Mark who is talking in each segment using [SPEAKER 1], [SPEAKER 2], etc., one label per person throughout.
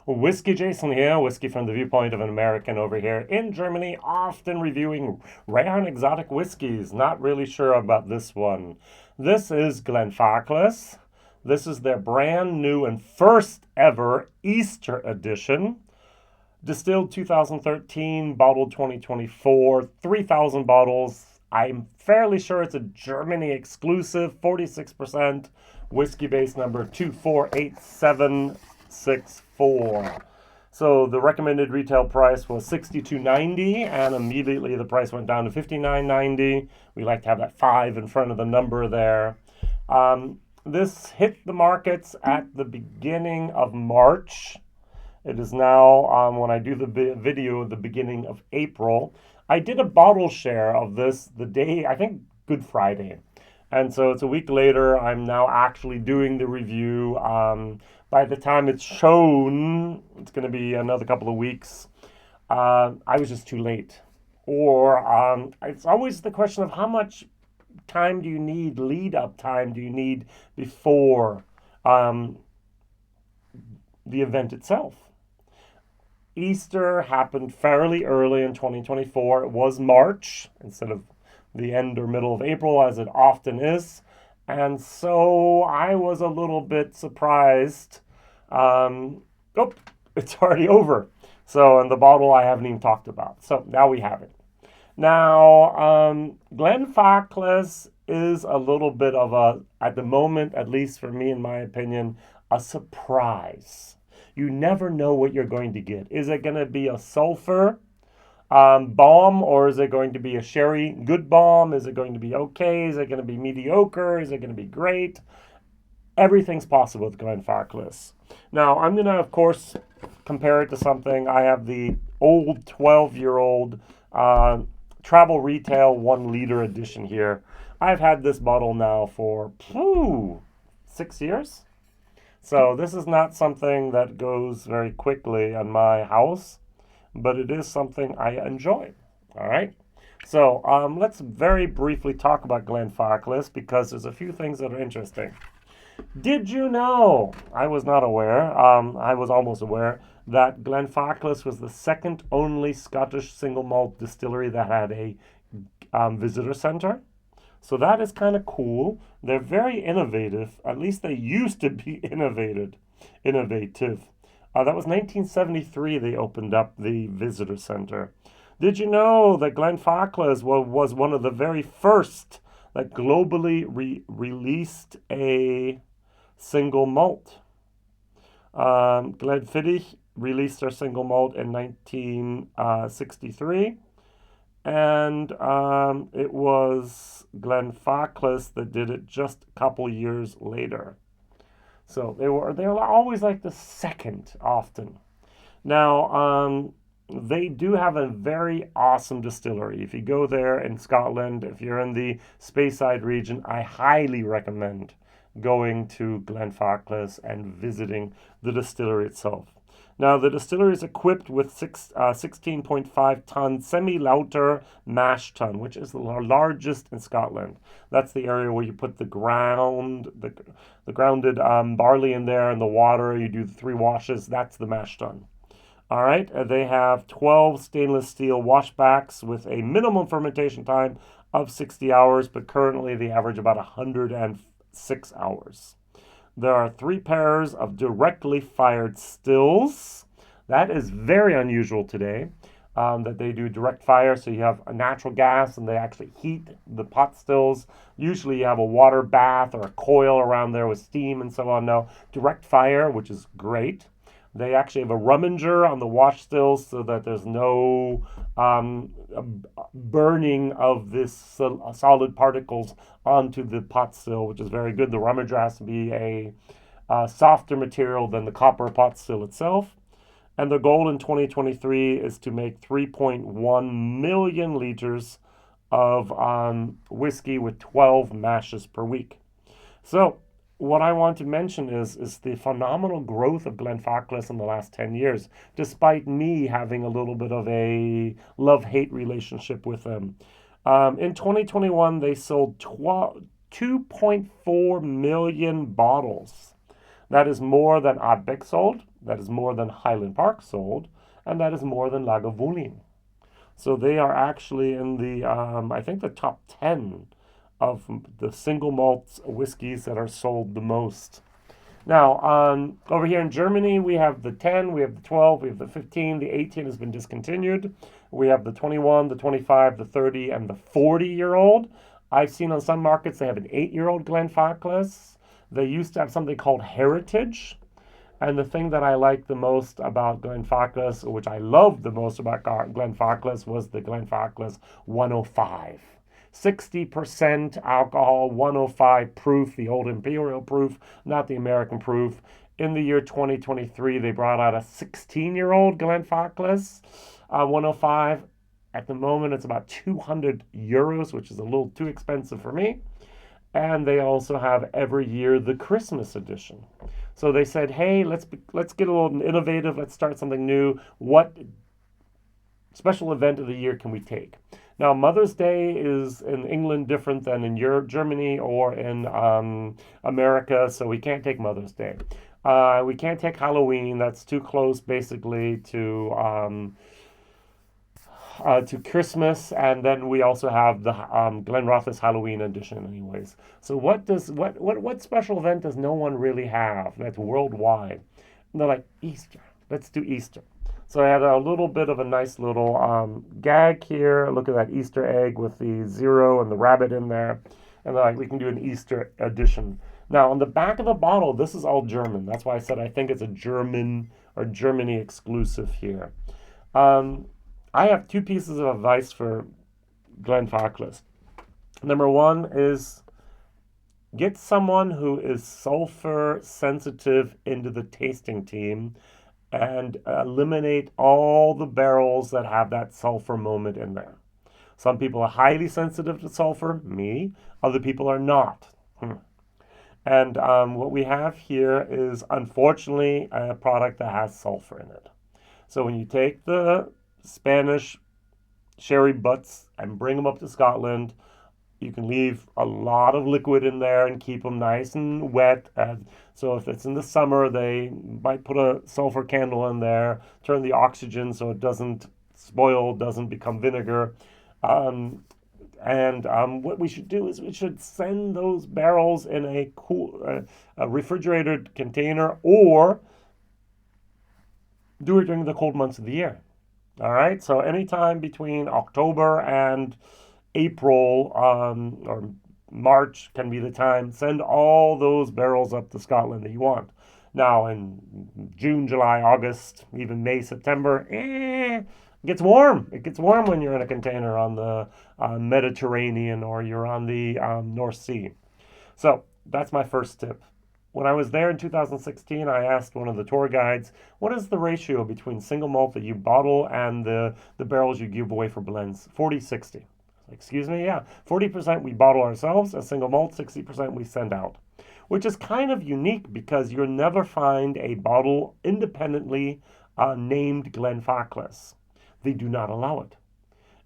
[SPEAKER 1] WhiskyJason here, whiskey from the viewpoint of an American over here in Germany, often reviewing rare and exotic whiskeys. Not really sure about this one. This is Glenfarclas. This is their brand new and first ever Easter Edition. Distilled 2013, bottled 2024, 3,000 bottles. I'm fairly sure it's a Germany exclusive, 46%, Whiskybase number 248764. So the recommended retail price was $62.90, and immediately the price went down to $59.90. We like to have that 5 in front of the number there. This hit the markets at the beginning of March. It is now, when I do the video, the beginning of April. I did a bottle share of this the day, I think, Good Friday. And so it's a week later. I'm now actually doing the review. By the time it's shown, it's going to be another couple of weeks. I was just too late. Or it's always the question of how much time do you need, lead up time do you need before the event itself. Easter happened fairly early in 2024. It was March instead of the end or middle of April, as it often is. And so I was a little bit surprised. It's already over. So, and the bottle I haven't even talked about. So now we have it. Now, Glenfarclas is a little bit of a, at the moment, at least for me, in my opinion, a surprise. You never know what you're going to get. Is it going to be a sulfur bomb, or is it going to be a sherry good bomb? Is it going to be okay? Is it going to be mediocre? Is it going to be great? Everything's possible with Glenfarclas. Now, I'm going to, of course, compare it to something. I have the old 12-year-old Travel Retail 1 liter edition here. I've had this bottle now for 6 years. So this is not something that goes very quickly in my house, but it is something I enjoy. All right. So let's very briefly talk about Glenfarclas because there's a few things that are interesting. Did you know? I was not aware. I was almost aware that Glenfarclas was the second only Scottish single malt distillery that had a visitor center. So that is kind of cool. They're very innovative. At least they used to be innovative. That was 1973 they opened up the visitor center. Did you know that Glenfarclas was one of the very first that globally released a single malt? Glenfiddich released their single malt in 1963. And it was Glenfarclas that did it just a couple years later. So they were always like the second often. Now, they do have a very awesome distillery. If you go there in Scotland, if you're in the Speyside region, I highly recommend going to Glenfarclas and visiting the distillery itself. Now, the distillery is equipped with 16.5 ton semi-lauter mash tun, which is the largest in Scotland. That's the area where you put the grounded barley in there and the water. You do the 3 washes. That's the mash tun. All right. They have 12 stainless steel washbacks with a minimum fermentation time of 60 hours, but currently they average about 106 hours. There are 3 pairs of directly fired stills. That is very unusual today, that they do direct fire. So you have a natural gas and they actually heat the pot stills. Usually you have a water bath or a coil around there with steam and so on. No, direct fire, which is great. They actually have a rumminger on the wash stills so that there's no burning of this solid particles onto the pot still, which is very good. The rumminger has to be a softer material than the copper pot still itself. And the goal in 2023 is to make 3.1 million liters of whiskey with 12 mashes per week. So what I want to mention is the phenomenal growth of Glenfarclas in the last 10 years, despite me having a little bit of a love-hate relationship with them. In 2021, they sold 2.4 million bottles. That is more than Ardbeg sold. That is more than Highland Park sold, and that is more than Lagavulin. So they are actually in the, I think, the top 10 of the single malt whiskeys that are sold the most. Now, over here in Germany, we have the 10, we have the 12, we have the 15, the 18 has been discontinued. We have the 21, the 25, the 30, and the 40-year-old. I've seen on some markets they have an 8-year-old Glenfarclas. They used to have something called Heritage. And the thing that I liked the most about Glenfarclas, which I loved the most about Glenfarclas, was the Glenfarclas 105. 60% alcohol, 105 proof, the old imperial proof, not the American proof. In the year 2023, they brought out a 16-year-old Glenfarclas 105. At the moment, it's about 200 euros, which is a little too expensive for me. And they also have every year the Christmas edition. So they said, hey, let's get a little innovative. Let's start something new. What special event of the year can we take? Now, Mother's Day is in England different than in Germany or in America, so we can't take Mother's Day. We can't take Halloween. That's too close, basically, to Christmas, and then we also have the Glenrothes Halloween edition anyways. So what special event does no one really have that's worldwide? And they're like, Easter. Let's do Easter. So I had a little bit of a nice little gag here. Look at that Easter egg with the 0 and the rabbit in there. And they're like, we can do an Easter edition. Now, on the back of the bottle, this is all German. That's why I said I think it's a German or Germany exclusive here. I have 2 pieces of advice for Glenfarclas. Number 1 is get someone who is sulfur sensitive into the tasting team and eliminate all the barrels that have that sulfur moment in there. Some people are highly sensitive to sulfur, me. Other people are not. And what we have here is, unfortunately, a product that has sulfur in it. So when you take the Spanish sherry butts and bring them up to Scotland, you can leave a lot of liquid in there and keep them nice and wet. And so if it's in the summer, they might put a sulfur candle in there, turn the oxygen so it doesn't spoil, doesn't become vinegar. What we should do is we should send those barrels in a cool, a refrigerated container, or do it during the cold months of the year. All right, so anytime between October and April or March can be the time. Send all those barrels up to Scotland that you want. Now in June, July, August, even May, September, it gets warm. It gets warm when you're in a container on the Mediterranean or you're on the North Sea. So that's my first tip. When I was there in 2016, I asked one of the tour guides, what is the ratio between single malt that you bottle and the barrels you give away for blends? 40-60. Excuse me? Yeah. 40% we bottle ourselves as single malt, 60% we send out. Which is kind of unique because you'll never find a bottle independently named Glenfarclas. They do not allow it.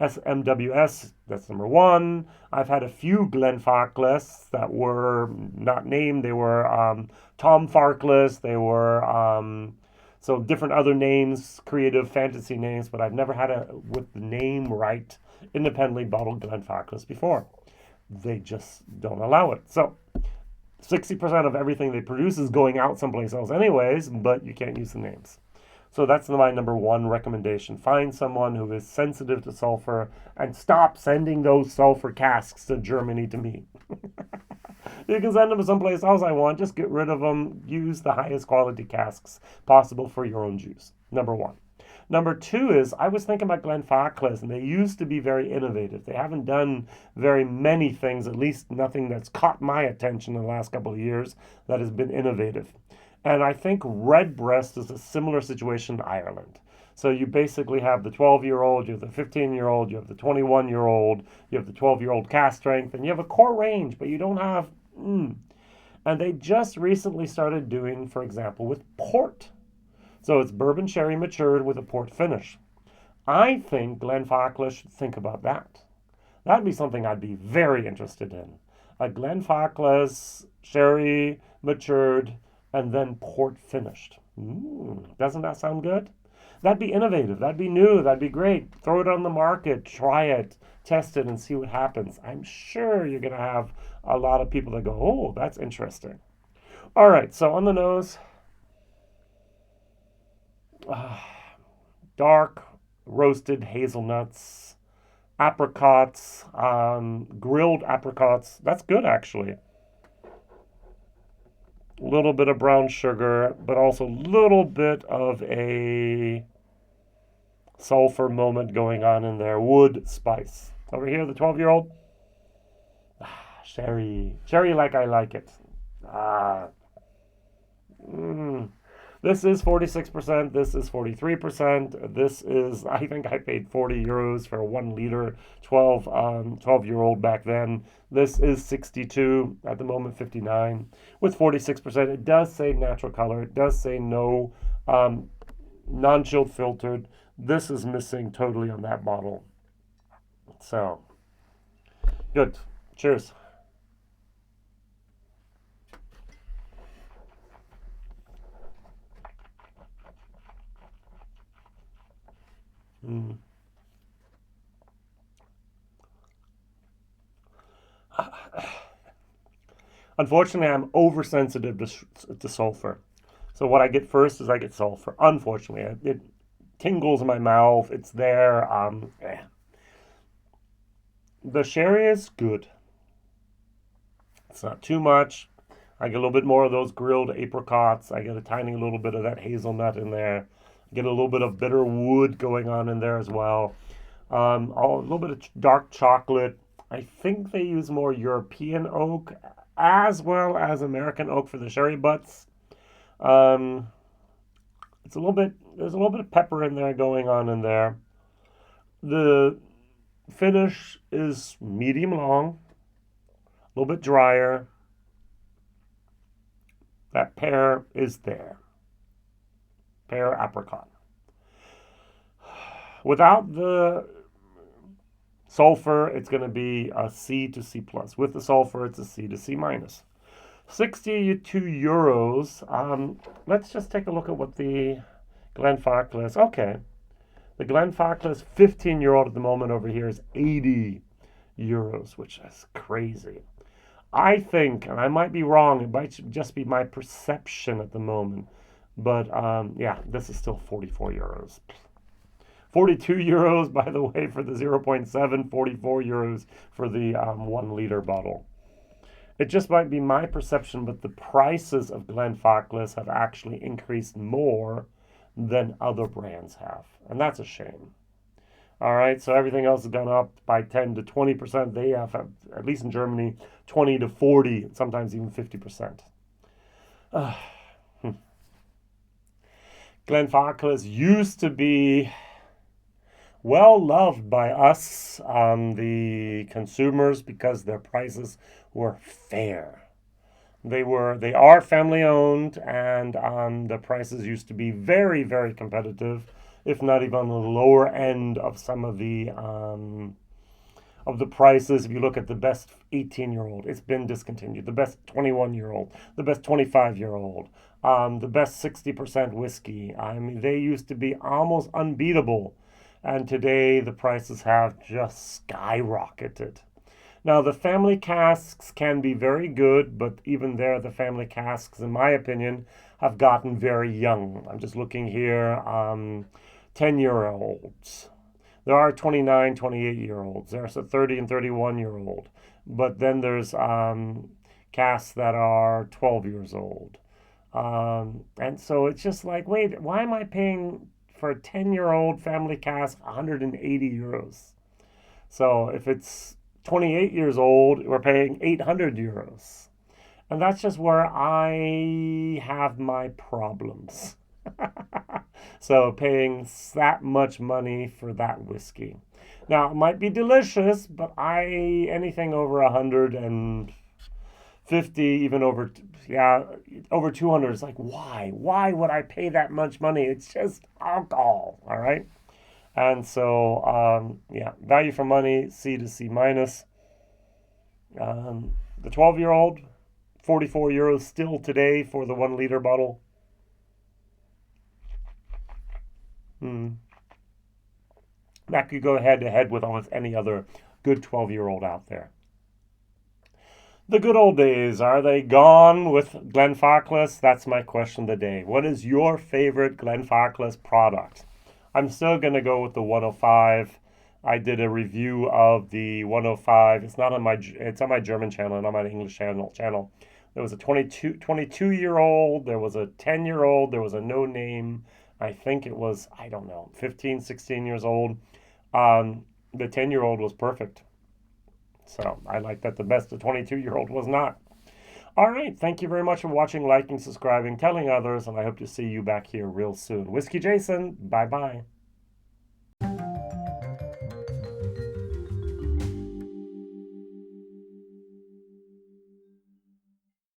[SPEAKER 1] SMWS, that's number 1. I've had a few Glenfarclas that were not named. They were Tom Farclas. They were so different other names, creative fantasy names, but I've never had a with the name right independently bottled Glenfarclas before. They just don't allow it. So 60% of everything they produce is going out someplace else anyways, but you can't use the names. So that's my number 1 recommendation. Find someone who is sensitive to sulfur and stop sending those sulfur casks to Germany to me. You can send them to someplace else I want. Just get rid of them. Use the highest quality casks possible for your own juice. Number 1. Number 2 is, I was thinking about Glenfarclas, and they used to be very innovative. They haven't done very many things, at least nothing that's caught my attention in the last couple of years that has been innovative. And I think Redbreast is a similar situation to Ireland. So you basically have the 12-year-old, you have the 15-year-old, you have the 21-year-old, you have the 12-year-old cask strength, and you have a core range, but you don't have... And they just recently started doing, for example, with port. So it's bourbon sherry matured with a port finish. I think Glenfarclas should think about that. That'd be something I'd be very interested in. A Glenfarclas sherry matured and then port finished. Doesn't that sound good? That'd be innovative. That'd be new. That'd be great. Throw it on the market, try it, test it, and see what happens. I'm sure you're going to have a lot of people that go, oh, that's interesting. All right, so on the nose, dark roasted hazelnuts, apricots, grilled apricots. That's good, actually. A little bit of brown sugar, but also a little bit of a sulfur moment going on in there. Wood spice. Over here, the 12-year-old. Sherry. Sherry like I like it. Ah. Mm. This is 46%. This is 43%. This is, I think I paid 40 euros for a 1 liter 12-year-old back then. This is 62, at the moment 59, with 46%. It does say natural color. It does say no non-chilled filtered. This is missing totally on that bottle. So, good. Cheers. Mm. Unfortunately, I'm oversensitive to sulfur. So what I get first is I get sulfur. Unfortunately, it tingles in my mouth. It's there. The sherry is good. It's not too much. I get a little bit more of those grilled apricots. I get a tiny little bit of that hazelnut in there. I get a little bit of bitter wood going on in there as well. A little bit of dark chocolate. I think they use more European oak as well as American oak for the sherry butts. Um, it's a little bit. There's a little bit of pepper in there going on in there. The finish is medium long, a little bit drier. That pear is there. Pear apricot. Without the sulfur, it's going to be a C to C plus. With the sulfur, it's a C to C minus. 62 euros. Let's just take a look at what the Glenfarclas. Okay, the Glenfarclas 15-year-old at the moment over here is 80 euros, which is crazy. I think, and I might be wrong, it might just be my perception at the moment, but yeah, this is still 44 euros. 42 euros, by the way, for the 0.7, 44 euros for the 1 liter bottle. It just might be my perception, but the prices of Glenfarclas have actually increased more than other brands have, and that's a shame. All right, so everything else has gone up by 10 to 20%. They have, at least in Germany, 20 to 40, sometimes even 50%. Glenfarclas used to be well loved by us, the consumers, because their prices were fair. They are family owned, and the prices used to be very, very competitive, if not even on the lower end of some of the prices. If you look at the best 18-year-old, it's been discontinued. The best 21-year-old, the best 25-year-old, the best 60% whiskey. I mean, they used to be almost unbeatable, and today the prices have just skyrocketed. Now, the family casks can be very good, but even there, the family casks, in my opinion, have gotten very young. I'm just looking here, 10-year-olds. There are 29, 28-year-olds. There's a 30 and 31-year-old. But then there's casks that are 12 years old. And so it's just like, wait, why am I paying for a 10-year-old family cask 180 euros? So if it's 28 years old, we're paying 800 euros. And that's just where I have my problems. So paying that much money for that whiskey. Now, it might be delicious, but anything over 150, even over, yeah, over 200 is like, why? Why would I pay that much money? It's just alcohol, all right? And so, yeah, value for money, C to C minus. The 12-year-old, 44 euros still today for the 1 liter bottle. That could go head to head with almost any other good 12-year-old out there. The good old days, are they gone with Glenfarclas? That's my question today. What is your favorite Glenfarclas product? I'm still going to go with the 105. I did a review of the 105. It's not on my, it's on my German channel, not my English channel. There was a 22-year-old, there was a 10-year-old, there was a no name. I think it was, I don't know, 15, 16 years old. The 10-year-old was perfect. So I like that the best. The 22-year-old was not. All right. Thank you very much for watching, liking, subscribing, telling others, and I hope to see you back here real soon. Whiskey Jason, bye-bye.